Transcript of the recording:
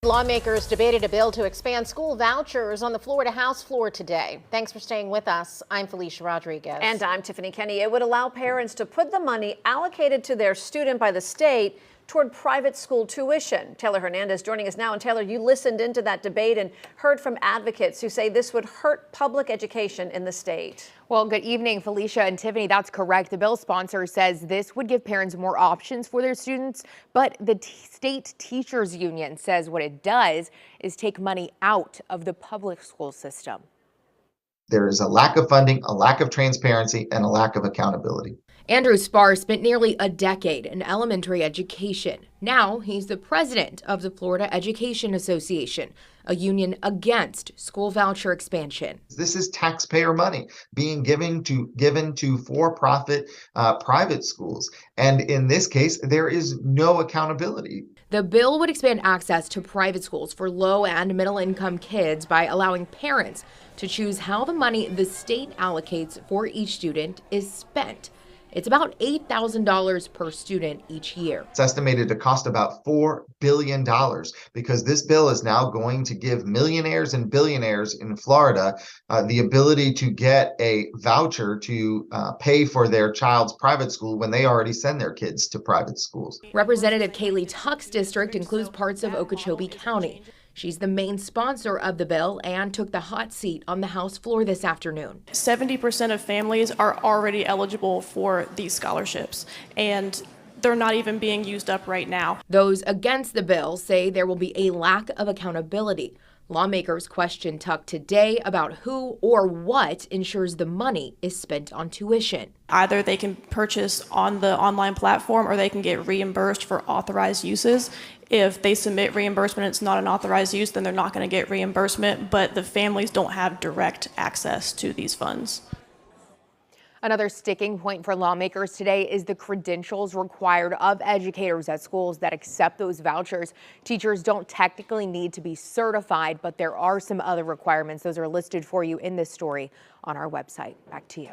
Lawmakers debated a bill to expand school vouchers on the Florida House floor today. Thanks for staying with us. I'm Felicia Rodriguez. And I'm Tiffany Kenny. It would allow parents to put the money allocated to their student by the state toward private school tuition. Taylor Hernandez joining us now. And Taylor, you listened into that debate and heard from advocates who say this would hurt public education in the state. Well, good evening, Felicia and Tiffany. That's correct. The bill sponsor says this would give parents more options for their students, but the state teachers union says what it does is take money out of the public school system. There is a lack of funding, a lack of transparency, and a lack of accountability. Andrew Spar spent nearly a decade in elementary education. Now he's the president of the Florida Education Association, a union against school voucher expansion. This is taxpayer money being given to for-profit private schools. And in this case, there is no accountability. The bill would expand access to private schools for low and middle income kids by allowing parents to choose how the money the state allocates for each student is spent. It's about $8,000 per student each year. It's estimated to cost about $4 billion because this bill is now going to give millionaires and billionaires in Florida the ability to get a voucher to pay for their child's private school when they already send their kids to private schools. Representative Kaylee Tuck's district includes parts of Okeechobee County. She's the main sponsor of the bill and took the hot seat on the House floor this afternoon. 70% of families are already eligible for these scholarships, and they're not even being used up right now. Those against the bill say there will be a lack of accountability. Lawmakers questioned Tuck today about who or what ensures the money is spent on tuition. Either they can purchase on the online platform or they can get reimbursed for authorized uses. If they submit reimbursement and it's not an authorized use, then they're not going to get reimbursement, but the families don't have direct access to these funds. Another sticking point for lawmakers today is the credentials required of educators at schools that accept those vouchers. Teachers don't technically need to be certified, but there are some other requirements. Those are listed for you in this story on our website. Back to you.